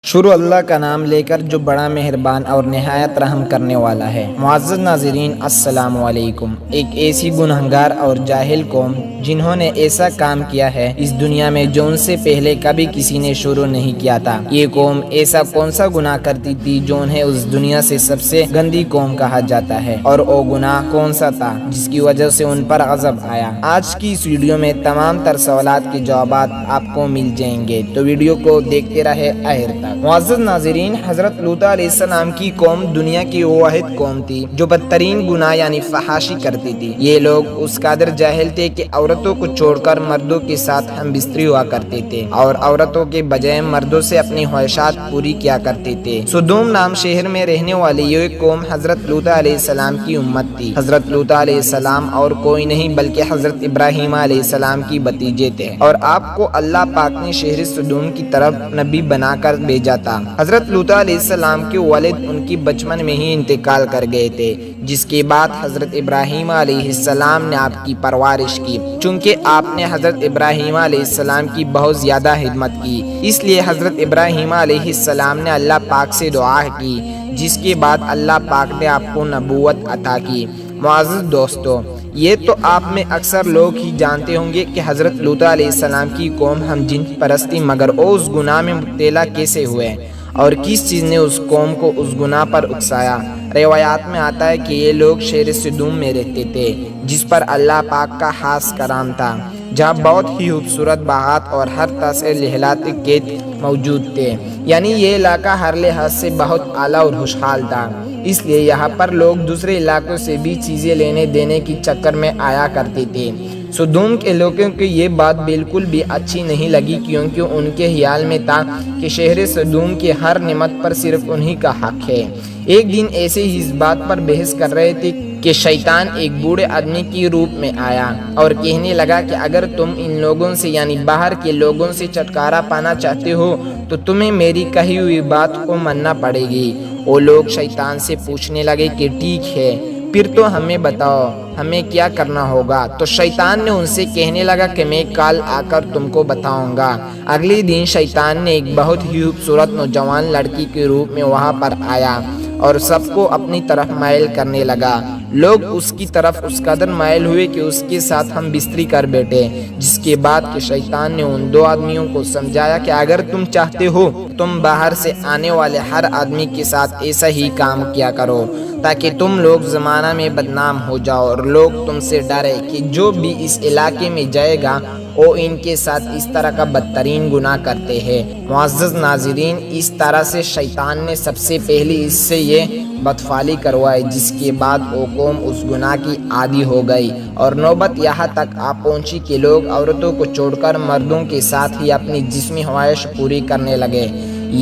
شروع اللہ کا نام لے کر جو بڑا مہربان اور نہایت رحم کرنے والا ہے۔ معزز ناظرین، السلام علیکم۔ ایک ایسی گنہگار اور جاہل قوم جنہوں نے ایسا کام کیا ہے اس دنیا میں جو ان سے پہلے کبھی کسی نے شروع نہیں کیا تھا۔ یہ قوم ایسا کون سا گناہ کرتی تھی جو انہیں اس دنیا سے سب سے گندی قوم کہا جاتا ہے، اور وہ گناہ کون سا تھا جس کی وجہ سے ان پر غضب آیا؟ آج کی اس ویڈیو میں تمام تر سوالات کے جوابات آپ کو مل جائیں گے، تو ویڈیو کو دیکھتے رہے آخر تک۔ معزز ناظرین، حضرت لوط علیہ السلام کی قوم دنیا کی وہ واحد قوم تھی جو بدترین گناہ یعنی فحاشی کرتی تھی۔ یہ لوگ اس قدر جاہل تھے کہ عورتوں کو چھوڑ کر مردوں کے ساتھ ہم بستری ہوا کرتے تھے، اور عورتوں کے بجائے مردوں سے اپنی خواہشات پوری کیا کرتے تھے۔ سدوم نام شہر میں رہنے والی یہ قوم حضرت لوط علیہ السلام کی امت تھی۔ حضرت لوط علیہ السلام اور کوئی نہیں بلکہ حضرت ابراہیم علیہ السلام کی بھتیجے تھے، اور آپ کو اللہ پاک نے شہر سدوم کی طرف نبی بنا کر بھیجا تھا۔ حضرت لوط علیہ السلام کے والد ان کی بچپن میں ہی انتقال کر گئے تھے، جس کے بعد حضرت ابراہیم علیہ السلام نے آپ کی پرورش کی۔ چونکہ آپ نے حضرت ابراہیم علیہ السلام کی بہت زیادہ خدمت کی، اس لیے حضرت ابراہیم علیہ السلام نے اللہ پاک سے دعا کی، جس کے بعد اللہ پاک نے آپ کو نبوت عطا کی۔ معزز دوستو، یہ تو آپ میں اکثر لوگ ہی جانتے ہوں گے کہ حضرت لوط علیہ السلام کی قوم ہم جن پرستی مگر وہ اس گناہ میں مبتلا کیسے ہوئے، اور کس چیز نے اس قوم کو اس گناہ پر اکسایا؟ روایات میں آتا ہے کہ یہ لوگ شہر سدوم میں رہتے تھے، جس پر اللہ پاک کا خاص کرام تھا، جہاں بہت ہی خوبصورت باغات اور ہر طرح سے لہلاتے کھیت موجود تھے۔ یعنی یہ علاقہ ہر لحاظ سے بہت اعلیٰ اور خوشحال تھا، اس لیے یہاں پر لوگ دوسرے علاقوں سے بھی چیزیں لینے دینے کی چکر میں آیا کرتے تھے۔ سدوم کے لوگوں کو یہ بات بالکل بھی اچھی نہیں لگی، کیونکہ ان کے خیال میں تھا کہ شہر سدوم کی ہر نعمت پر صرف انہی کا حق ہے۔ ایک دن ایسے ہی اس بات پر بحث کر رہے تھے کہ شیطان ایک بوڑھے آدمی کی روپ میں آیا اور کہنے لگا کہ اگر تم ان لوگوں سے یعنی باہر کے لوگوں سے چھٹکارا پانا چاہتے ہو تو تمہیں میری کہی ہوئی بات کو ماننا پڑے گی۔ وہ لوگ شیطان سے پوچھنے لگے کہ ٹھیک ہے، پھر تو ہمیں بتاؤ ہمیں کیا کرنا ہوگا؟ تو شیطان نے ان سے کہنے لگا کہ میں کل آ کر تم کو بتاؤں گا۔ اگلے دن شیطان نے ایک بہت ہی خوبصورت نوجوان لڑکی کے روپ میں وہاں پر آیا اور سب کو اپنی طرف مائل کرنے لگا۔ لوگ اس کی طرف اس قدر مائل ہوئے کہ اس کے ساتھ ہم بستری کر بیٹھے، جس کے بعد کہ شیطان نے ان دو آدمیوں کو سمجھایا کہ اگر تم چاہتے ہو تم باہر سے آنے والے ہر آدمی کے ساتھ ایسا ہی کام کیا کرو، تاکہ تم لوگ زمانہ میں بدنام ہو جاؤ اور لوگ تم سے ڈرے کہ جو بھی اس علاقے میں جائے گا وہ ان کے ساتھ اس طرح کا بدترین گناہ کرتے ہیں۔ معزز ناظرین، اس طرح سے شیطان نے سب سے پہلے اس سے یہ بدفعلی کروائی، جس کے بعد وہ قوم اس گناہ کی عادی ہو گئی، اور نوبت یہاں تک آ پہنچی کہ لوگ عورتوں کو چھوڑ کر مردوں کے ساتھ ہی اپنی جسمی خواہش پوری کرنے لگے۔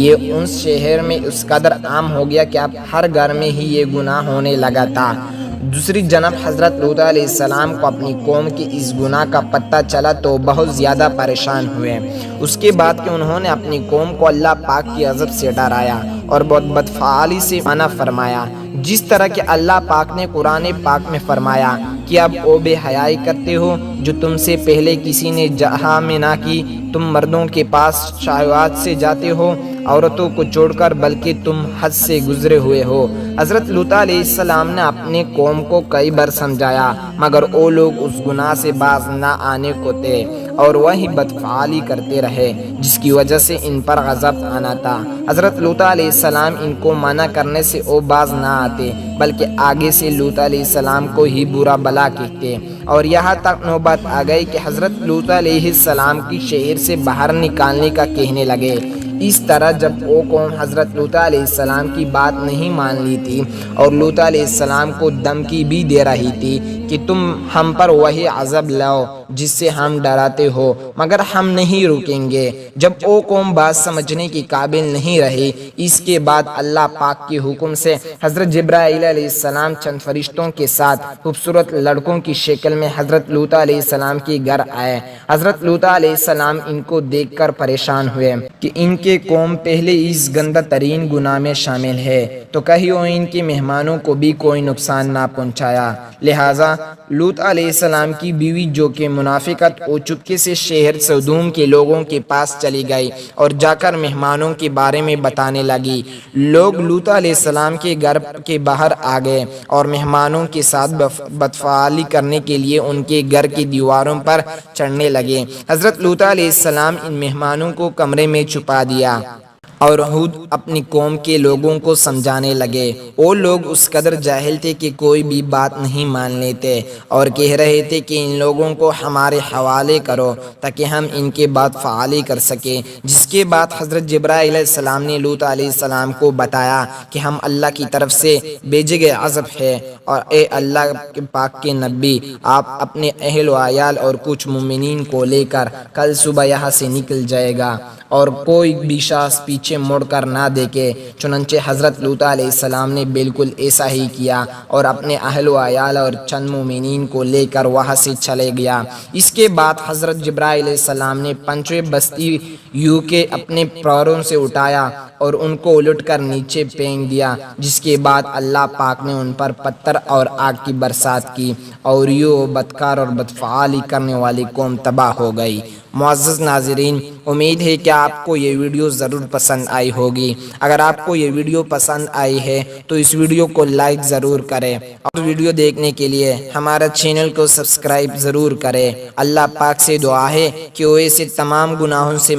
یہ اس شہر میں اس قدر عام ہو گیا کہ اب ہر گھر میں ہی یہ گناہ ہونے لگا تھا۔ دوسری جانب حضرت لوط علیہ السلام کو اپنی قوم کی اس گناہ کا پتہ چلا تو بہت زیادہ پریشان ہوئے۔ اس کے بعد کہ انہوں نے اپنی قوم کو اللہ پاک کی غضب سے ڈرایا اور بہت بدفعالی سے منع فرمایا، جس طرح کہ اللہ پاک نے قرآن پاک میں فرمایا کہ اب او بے حیائی کرتے ہو جو تم سے پہلے کسی نے جہاں میں نہ کی، تم مردوں کے پاس شہوات سے جاتے ہو عورتوں کو چھوڑ کر، بلکہ تم حد سے گزرے ہوئے ہو۔ حضرت لوط علیہ السلام نے اپنے قوم کو کئی بار سمجھایا، مگر وہ لوگ اس گناہ سے باز نہ آنے کو تھے اور وہی بدفعالی کرتے رہے، جس کی وجہ سے ان پر غضب آنا تھا۔ حضرت لوط علیہ السلام ان کو منع کرنے سے وہ باز نہ آتے، بلکہ آگے سے لوط علیہ السلام کو ہی برا بلا کہتے، اور یہاں تک نوبت آ گئی کہ حضرت لوط علیہ السلام کی شہر سے باہر نکالنے کا کہنے لگے۔ اس طرح جب وہ قوم حضرت لوط علیہ السلام کی بات نہیں مان لی تھی اور لوط علیہ السلام کو دھمکی بھی دے رہی تھی کہ تم ہم پر وہی عذاب لاؤ جس سے ہم ڈراتے ہو، مگر ہم نہیں رکیں گے، جب وہ قوم بات سمجھنے کی قابل نہیں رہی، اس کے بعد اللہ پاک کے حکم سے حضرت جبرائیل علیہ السلام چند فرشتوں کے ساتھ خوبصورت لڑکوں کی شکل میں حضرت لوط علیہ السلام کے گھر آئے۔ حضرت لوط علیہ السلام ان کو دیکھ کر پریشان ہوئے کہ ان کے قوم پہلے اس گندہ ترین گناہ میں شامل ہے، تو کہیں وہ ان کے مہمانوں کو بھی کوئی نقصان نہ پہنچایا۔ لہٰذا لوط علیہ السلام کی بیوی جو کہ منافقت وہ چپکے سے شہر سدوم کے لوگوں کے پاس چلی گئی اور جا کر مہمانوں کے بارے میں بتانے لگی۔ لوگ لوط علیہ السلام کے گھر کے باہر آ گئے اور مہمانوں کے ساتھ بدفعلی کرنے کے لیے ان کے گھر کی دیواروں پر چڑھنے لگے۔ حضرت لوط علیہ السلام ان مہمانوں کو کمرے میں چھپا دیا اور ہود اپنی قوم کے لوگوں کو سمجھانے لگے۔ وہ لوگ اس قدر جاہل تھے کہ کوئی بھی بات نہیں مان لیتے اور کہہ رہے تھے کہ ان لوگوں کو ہمارے حوالے کرو تاکہ ہم ان کے بعد فعالی کر سکیں۔ جس کے بعد حضرت جبرائیل علیہ السلام نے لوط علیہ السلام کو بتایا کہ ہم اللہ کی طرف سے بھیجے گئے عذاب ہے، اور اے اللہ کے پاک کے نبی، آپ اپنے اہل و عیال اور کچھ مومنین کو لے کر کل صبح یہاں سے نکل جائے گا اور کوئی بھی شخص پیچھے مڑ کر نہ دیکھے۔ چنانچہ حضرت لوط علیہ السلام نے بالکل ایسا ہی کیا اور اپنے اہل و عیال اور چند مومنین کو لے کر وہاں سے چلے گیا۔ اس کے بعد حضرت جبرائیل علیہ السلام نے پنجویں بستی یوں کہ اپنے پیروں سے اٹھایا اور ان کو الٹ کر نیچے پھینک دیا، جس کے بعد اللہ پاک نے ان پر پتھر اور آگ کی برسات کی اور یوں بدکار اور بدفعالی کرنے والی قوم تباہ ہو گئی۔ معزز ناظرین، امید ہے کہ آپ کو یہ ویڈیو ضرور پسند آئی ہوگی۔ اگر آپ کو یہ ویڈیو پسند آئی ہے تو اس ویڈیو کو لائک ضرور کریں اور ویڈیو دیکھنے کے لیے ہمارا چینل کو سبسکرائب ضرور کریں۔ اللہ پاک سے دعا ہے کہ وہ اسے تمام گناہوں سے